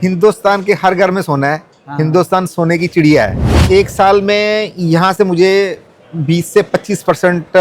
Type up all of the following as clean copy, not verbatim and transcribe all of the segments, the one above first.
हिंदुस्तान के हर घर में सोना है। हाँ। हिंदुस्तान सोने की चिड़िया है। एक साल में यहाँ से मुझे 20 से 25%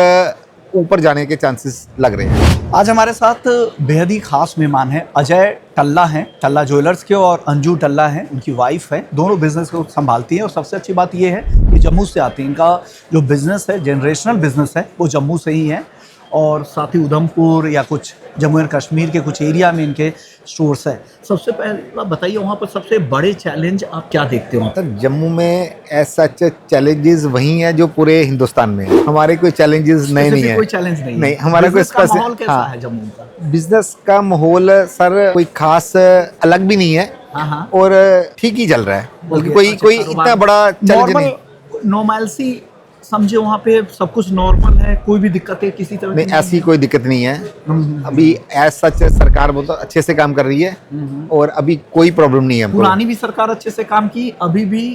ऊपर जाने के चांसेस लग रहे हैं। आज हमारे साथ बेहद ही खास मेहमान हैं। अजय टल्ला हैं, टल्ला ज्वेलर्स के, और अंजू टल्ला हैं, उनकी वाइफ है। दोनों बिजनेस को संभालती हैं और सबसे अच्छी बात ये है कि जम्मू से आती हैं। इनका जो बिजनेस है, जनरेशनल बिजनेस है, वो जम्मू से ही है। और साथ ही उधमपुर या कुछ जम्मू एंड कश्मीर के कुछ एरिया में इनके स्टोर्स है। सबसे पहले बताइए, वहाँ पर सबसे बड़े चैलेंज आप क्या देखते हो? सर, जम्मू में ऐसा चैलेंजेस वही हैं जो पूरे हिंदुस्तान में है। हमारे कोई चैलेंजेस नए नहीं है। कोई चैलेंज नहीं है। नहीं, हमारा कोई माहौल कैसा है जम्मू का? बिजनेस का माहौल सर कोई खास अलग भी नहीं है। हाँ। और ठीक ही चल रहा है, बल्कि कोई इतना बड़ा चैलेंज नहीं। नॉर्मलसी समझे, वहाँ पे सब कुछ नॉर्मल है, कोई भी दिक्कत है किसी तरह नहीं, ऐसी कोई दिक्कत नहीं है। अभी एज सच सरकार बहुत अच्छे से काम कर रही है और अभी कोई प्रॉब्लम नहीं है हमको। पुरानी भी सरकार अच्छे से काम की, अभी भी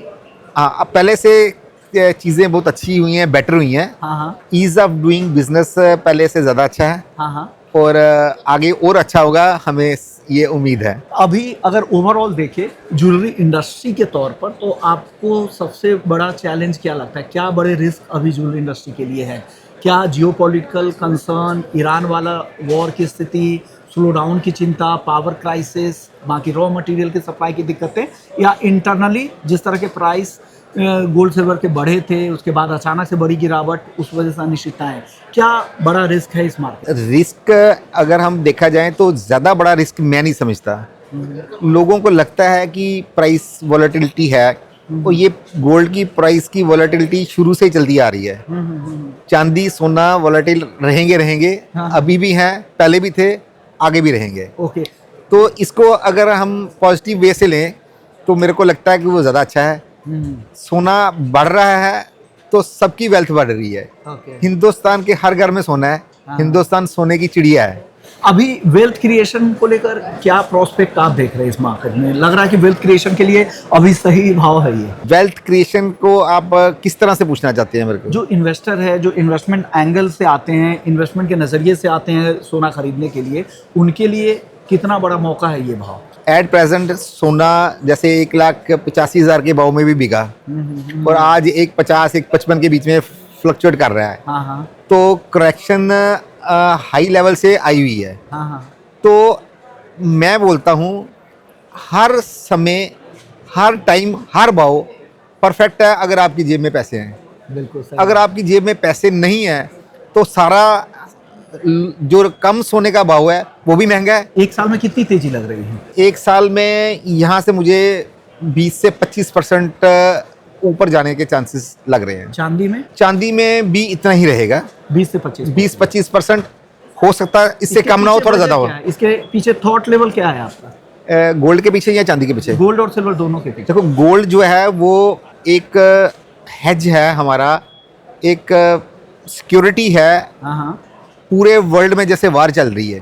अब पहले से चीजें बहुत अच्छी हुई हैं, बेटर हुई हैं। हाँ। ईज ऑफ डूइंग बिजनेस पहले से ज्यादा अच्छा है। हाँ। और आगे और अच्छा होगा, हमें ये उम्मीद है। अभी अगर ओवरऑल देखें ज्वेलरी इंडस्ट्री के तौर पर, तो आपको सबसे बड़ा चैलेंज क्या लगता है? क्या बड़े रिस्क अभी ज्वेलरी इंडस्ट्री के लिए है? क्या जियोपॉलिटिकल कंसर्न, ईरान वाला वॉर की स्थिति, स्लो डाउन की चिंता, पावर क्राइसिस, बाकी रॉ मटेरियल की सप्लाई की दिक्कतें, या इंटरनली जिस तरह के प्राइस गोल्ड सिल्वर के बढ़े थे, उसके बाद अचानक से बड़ी गिरावट, उस वजह से अनिश्चितताएं, क्या बड़ा रिस्क है इस मार्केट? रिस्क अगर हम देखा जाए तो ज़्यादा बड़ा रिस्क मैं नहीं समझता। लोगों को लगता है कि प्राइस वॉलेटिलिटी है, तो ये गोल्ड की प्राइस की वॉलेटिलिटी शुरू से ही चलती आ रही है। चांदी सोना वॉलेटिल रहेंगे। हाँ। अभी भी हैं, पहले भी थे, आगे भी रहेंगे। ओके। तो इसको अगर हम पॉजिटिव वे से लें तो मेरे को लगता है कि वो ज़्यादा अच्छा है। सोना बढ़ रहा है तो सबकी वेल्थ बढ़ रही है। हिंदुस्तान के हर घर में सोना है। हाँ। हिंदुस्तान सोने की चिड़िया है। अभी वेल्थ क्रिएशन को लेकर क्या प्रोस्पेक्ट आप देख रहे हैं इस मार्केट में? लग रहा है कि वेल्थ क्रिएशन के लिए अभी सही भाव है ये? वेल्थ क्रिएशन को आप किस तरह से पूछना चाहते हैं मेरे को? जो इन्वेस्टर है, जो इन्वेस्टमेंट एंगल से आते हैं, इन्वेस्टमेंट के नजरिए से आते हैं सोना खरीदने के लिए, उनके लिए कितना बड़ा मौका है ये भाव? एट प्रेजेंट सोना जैसे 1,85,000 के भाव में भी बिका और आज 1,50 1,55 के बीच में फ्लक्चुएट कर रहा है। हाँ। तो करेक्शन हाई लेवल से आई हुई है। हाँ। तो मैं बोलता हूँ हर समय, हर टाइम, हर भाव परफेक्ट है अगर आपकी जेब में पैसे हैं। बिल्कुल सही। अगर आपकी जेब में पैसे नहीं है तो सारा जो कम सोने का भाव है वो भी महंगा है। एक साल में कितनी तेजी लग रही है? एक साल में यहाँ से मुझे 20 से 25% ऊपर जाने के चांसेस लग रहे हैं। चांदी में भी इतना ही रहेगा, 20 से 25। 20-25% हो सकता है, इससे कम ना हो, थोड़ा ज्यादा हो। इसके पीछे थॉट लेवल क्या है आपका? गोल्ड के पीछे या चांदी के पीछे? गोल्ड और सिल्वर दोनों के पीछे। देखो, गोल्ड जो है वो एक हेज है हमारा, एक सिक्योरिटी है। हाँ। पूरे वर्ल्ड में जैसे वार चल रही है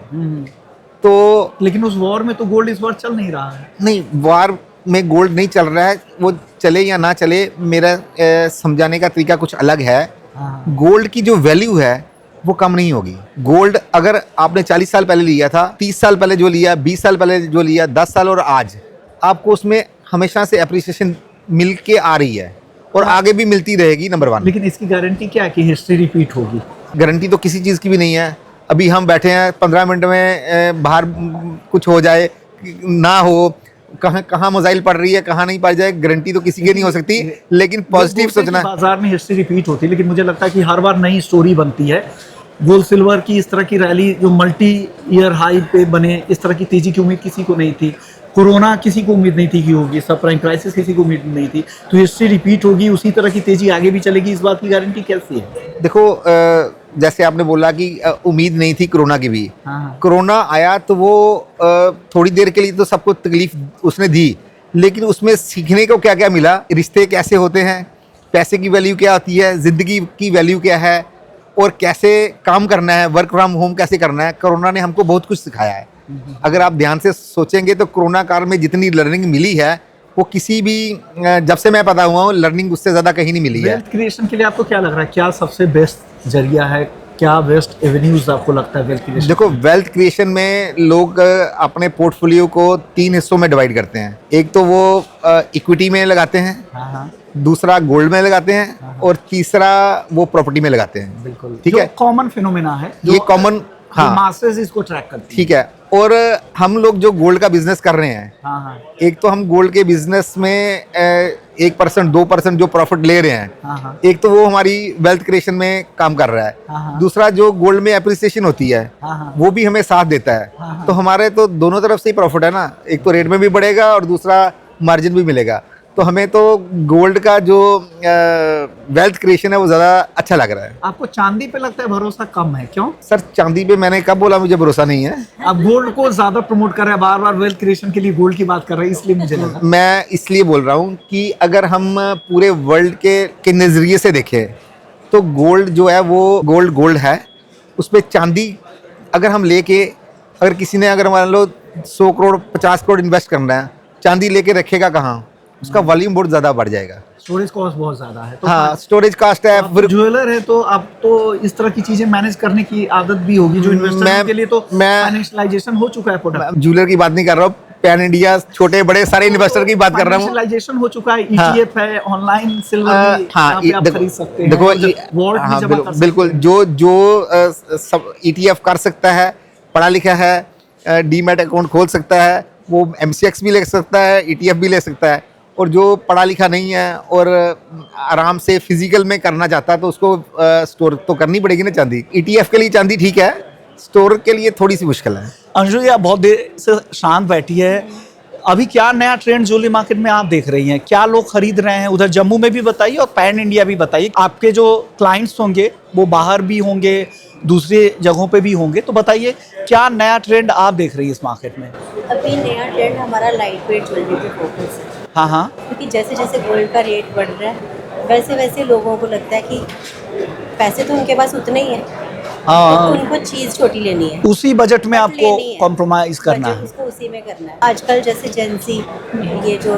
तो, लेकिन उस वॉर में तो गोल्ड इस बार चल नहीं रहा है। नहीं, वार में गोल्ड नहीं चल रहा है। वो चले या ना चले, मेरा समझाने का तरीका कुछ अलग है। हाँ। गोल्ड की जो वैल्यू है वो कम नहीं होगी। गोल्ड अगर आपने 40 साल पहले लिया था, 30 साल पहले जो लिया, 20 साल पहले जो लिया, 10 साल और आज, आपको उसमें हमेशा से अप्रिसिएशन मिल के आ रही है और आगे भी मिलती रहेगी। नंबर 1। लेकिन इसकी गारंटी क्या है कि हिस्ट्री रिपीट होगी? गारंटी तो किसी चीज़ की भी नहीं है। अभी हम बैठे हैं, 15 मिनट में बाहर कुछ हो जाए ना हो, कहाँ मोबाइल पड़ रही है, कहाँ नहीं पड़ जाए, गारंटी तो किसी की नहीं हो सकती। लेकिन पॉजिटिव सोचना। बाजार में हिस्ट्री रिपीट होती है, लेकिन मुझे लगता है कि हर बार नई स्टोरी बनती है। गोल्ड सिल्वर की इस तरह की रैली जो मल्टी ईयर हाई पे बने, इस तरह की तेजी की उम्मीद किसी को नहीं थी। कोरोना किसी को उम्मीद नहीं थी कि होगी, सब प्राइम क्राइसिस किसी को उम्मीद नहीं थी। तो हिस्ट्री रिपीट होगी, उसी तरह की तेजी आगे भी चलेगी, इस बात की गारंटी कैसी है? देखो, जैसे आपने बोला कि उम्मीद नहीं थी कोरोना की भी। हाँ। कोरोना आया तो वो थोड़ी देर के लिए तो सबको तकलीफ उसने दी, लेकिन उसमें सीखने को क्या क्या मिला, रिश्ते कैसे होते हैं, पैसे की वैल्यू क्या होती है, ज़िंदगी की वैल्यू क्या है, और कैसे काम करना है, वर्क फ्रॉम होम कैसे करना है। कोरोना ने हमको बहुत कुछ सिखाया है। अगर आप ध्यान से सोचेंगे तो कोरोना काल में जितनी लर्निंग मिली है वो किसी भी, जब से मैं पैदा हुआ हूँ, लर्निंग उससे ज़्यादा कहीं नहीं मिली है। वेल्थ क्रिएशन के लिए आपको क्या लग रहा है, क्या सबसे बेस्ट जरिया है क्या बेस्ट एवेन्यूज आपको लगता है वेल्थ क्रिएशन? देखो, वेल्थ क्रिएशन में लोग अपने पोर्टफोलियो को 3 हिस्सों में डिवाइड करते हैं। एक तो वो इक्विटी में लगाते हैं, हाँ हाँ दूसरा गोल्ड में लगाते हैं, और तीसरा वो प्रॉपर्टी में लगाते हैं। बिल्कुल, ठीक जो है, कॉमन फिनोमेना है, ये कॉमन, हाँ मासेस इसको ट्रैक करती हैं। ठीक है। और हम लोग जो गोल्ड का बिजनेस कर रहे हैं, हाँ हाँ एक तो हम गोल्ड के बिजनेस में 1% 2% जो प्रॉफिट ले रहे हैं, हाँ हाँ एक तो वो हमारी वेल्थ क्रिएशन में काम कर रहा है। हाँ दूसरा, जो गोल्ड में एप्रिसिएशन होती है हाँ हाँ वो भी हमें साथ देता है। हाँ। तो हमारे तो दोनों तरफ से ही प्रॉफिट है ना, एक तो रेट में भी बढ़ेगा और दूसरा मार्जिन भी मिलेगा। तो हमें तो गोल्ड का जो वेल्थ क्रिएशन है वो ज़्यादा अच्छा लग रहा है। आपको चांदी पे लगता है भरोसा कम है, क्यों? सर, चांदी पे मैंने कब बोला मुझे भरोसा नहीं है? आप गोल्ड को ज्यादा प्रमोट कर रहे हैं, बार बार वेल्थ क्रिएशन के लिए गोल्ड की बात कर रहे हैं, इसलिए मुझे लगा। मैं इसलिए बोल रहा हूँ कि अगर हम पूरे वर्ल्ड के नज़रिए से देखें तो गोल्ड जो है वो गोल्ड है। उस पर चांदी अगर हम लेके, अगर किसी ने अगर मान लो 100 करोड़ 50 करोड़ इन्वेस्ट करना है, चांदी लेके रखेगा कहाँ? उसका वॉल्यूम बहुत ज़्यादा बढ़ जाएगा। स्टोरेज कॉस्ट बहुत ज्यादा है, तो हाँ, स्टोरेज कास्ट है। आप ज्वेलर है तो आप तो इस तरह की चीजें मैनेज करने की आदत भी होगी, जो इन्वेस्टर के लिए तो फाइनेंशियलाइजेशन हो चुका है प्रोडक्ट। ज्वेलर की बात नहीं कर रहा हूँ, पैन इंडिया छोटे बड़े सारे इन्वेस्टर की बात कर रहा हूँ। फाइनेंशियलाइजेशन हो चुका है, ईटीएफ है, ऑनलाइन सिल्वर भी हाँ, यहाँ पे आप खरीद सकते हैं। देखो, वॉलेट भी हाँ, जमा कर सकते बिल्कुल, जो सब ETF कर सकता है, पढ़ा लिखा है, डीमैट अकाउंट खोल सकता है, वो MCX भी ले सकता है, ETF भी ले सकता है। और जो पढ़ा लिखा नहीं है और आराम से फिजिकल में करना चाहता है तो उसको स्टोर तो करनी पड़ेगी ना चांदी। ETF के लिए चांदी ठीक है, स्टोर के लिए थोड़ी सी मुश्किल है। अंशु जी, आप बहुत देर से शांत बैठी है, अभी क्या नया ट्रेंड ज्वेलरी मार्केट में आप देख रही हैं? क्या लोग खरीद रहे हैं? उधर जम्मू में भी बताइए और पैन इंडिया भी बताइए। आपके जो क्लाइंट्स होंगे वो बाहर भी होंगे, दूसरे जगहों पे भी होंगे, तो बताइए क्या नया ट्रेंड आप देख रही है इस मार्केट में? अभी नया ट्रेंड हमारा लाइट वेट ज्वेलरी पे फोकस है, हाँ हाँ क्योंकि जैसे जैसे गोल्ड का रेट बढ़ रहा है वैसे वैसे लोगों को लगता है कि पैसे तो उनके पास उतने ही हैं, हाँ, तो उनको चीज़ छोटी लेनी है, उसी बजट में आपको लेनी है। कॉम्प्रोमाइज करना बजट है। उसको उसी में करना है। आजकल जैसे जेंसी, ये जो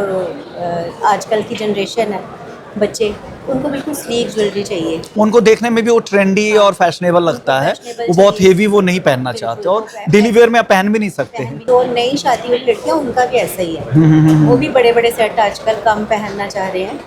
आजकल की जनरेशन है, बच्चे, उनको बिल्कुल स्लीक ज्वेलरी चाहिए। उनको देखने में भी वो ट्रेंडी और फैशनेबल लगता है, फैशनेबल वो बहुत चाहिए। हेवी वो नहीं पहनना बिल्कुल, चाहते, और वो डेली वेयर में आप पहन भी नहीं सकते हैं। तो नई शादी वाली लड़कियां, उनका भी ऐसा ही है, वो भी बड़े बड़े सेट आजकल कम पहनना चाह रहे हैं,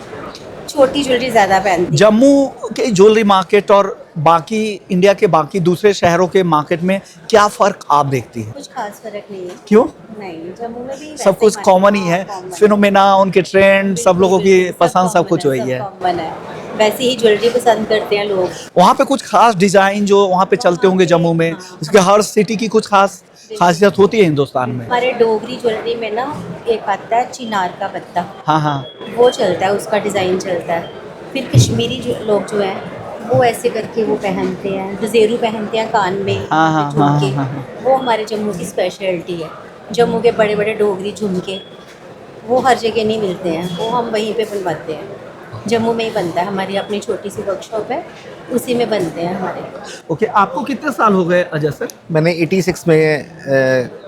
छोटी ज्वेलरी ज़्यादा पहनती हैं। जम्मू के ज्वेलरी मार्केट और बाकी इंडिया के बाकी दूसरे शहरों के मार्केट में क्या फ़र्क आप देखती हैं? कुछ खास फर्क नहीं है। क्यों? नहीं, जम्मू में भी सब कुछ कॉमन ही है, फिनोमेना, उनके ट्रेंड, सब लोगों की पसंद सब कुछ वही है। कॉमन है, वैसे ही ज्वेलरी पसंद करते हैं लोग। वहाँ पे कुछ खास डिज़ाइन जो वहाँ पे चलते होंगे जम्मू में, इसके हर सिटी की कुछ खास खासियत होती है हिंदुस्तान में। हमारे डोगरी ज्वेलरी में ना एक आता है चिनार का पत्ता, हाँ हाँ वो चलता है, उसका डिज़ाइन चलता है। फिर कश्मीरी जो लोग जो हैं वो ऐसे करके वो पहनते हैं, जजेरू पहनते हैं कान में, हाँ, हाँ, झुमके, हाँ, हाँ, वो हमारे जम्मू की स्पेशलिटी है। जम्मू के बड़े बड़े डोगरी झुमके वो हर जगह नहीं मिलते हैं, वो हम वहीं पे बनवाते हैं, जम्मू में ही बनता है। हमारी अपनी छोटी सी वर्कशॉप है, उसी में बनते हैं हमारे। ओके, आपको कितने साल हो गए अजय सर? मैंने 86 में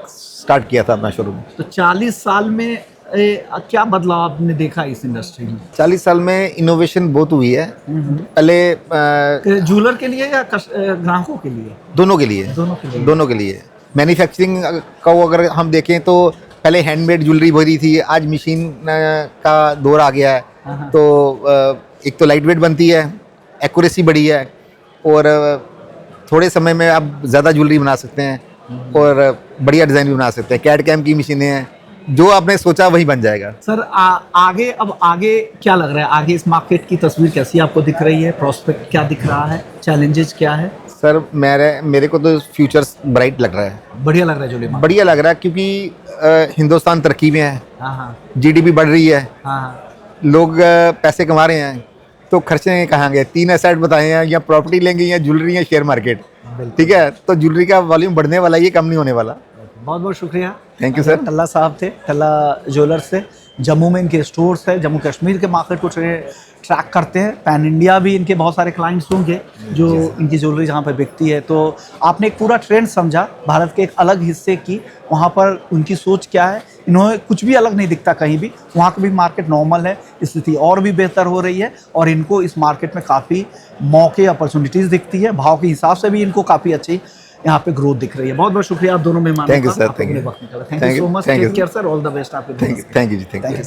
स्टार्ट किया था अपना शोरूम। तो 40 साल में क्या बदलाव आपने देखा इस इंडस्ट्री में? 40 साल में इनोवेशन बहुत हुई है। पहले ज्वेलर के लिए या ग्राहकों के लिए? दोनों के लिए, दोनों के लिए। मैन्युफैक्चरिंग का अगर हम देखें तो पहले हैंडमेड ज्वेलरी भरी थी, आज मशीन का दौर आ गया है। तो एक तो लाइट वेट बनती है, एक्यूरेसी बढ़ी है, और थोड़े समय में आप ज़्यादा ज्वेलरी बना सकते हैं और बढ़िया डिज़ाइन भी बना सकते हैं। कैड कैम की मशीनें हैं, जो आपने सोचा वही बन जाएगा। सर आगे, अब आगे क्या लग रहा है? आगे इस मार्केट की तस्वीर कैसी आपको दिख रही है? प्रोस्पेक्ट क्या दिख रहा है? चैलेंजेस क्या है? सर, मेरे को तो फ्यूचर्स ब्राइट लग रहा है, बढ़िया लग रहा है ज्वेलरी मार्केट? बढ़िया लग रहा है, क्योंकि हिंदुस्तान तरक्की में है, हाँ हाँ GDP बढ़ रही है, हाँ लोग पैसे कमा रहे हैं, तो खर्चे कहाँ गए? 3 एसेट बताए हैं, या प्रॉपर्टी लेंगे या ज्वेलरी या शेयर मार्केट। ठीक है, तो ज्वेलरी का वॉल्यूम बढ़ने वाला है, ये कम नहीं होने वाला। बहुत बहुत शुक्रिया। Thank you, sir. टल्ला साहब थे, टल्ला ज्वेलर्स से। जम्मू में इनके स्टोर्स है, जम्मू कश्मीर के मार्केट को ट्रैक करते हैं। पैन इंडिया भी इनके बहुत सारे क्लाइंट्स होंगे जो इनकी ज्वेलरी जहाँ पर बिकती है। तो आपने एक पूरा ट्रेंड समझा भारत के एक अलग हिस्से की, वहाँ पर उनकी सोच क्या है, इन्होंने कुछ भी अलग नहीं दिखता कहीं भी। वहाँ का भी मार्केट नॉर्मल है, स्थिति और भी बेहतर हो रही है और इनको इस मार्केट में काफ़ी मौके अपॉर्चुनिटीज़ दिखती है। भाव के हिसाब से भी इनको काफ़ी अच्छी यहाँ पे ग्रोथ दिख रही है। बहुत बहुत शुक्रिया आप दोनों मेहमानों का। Thank you, sir. आप अपने Thank you. वक्त निकाला। Thank Thank you you. So much. Thank you. Take care sir, all the best आपके। Thank you ji, thank thank you. You.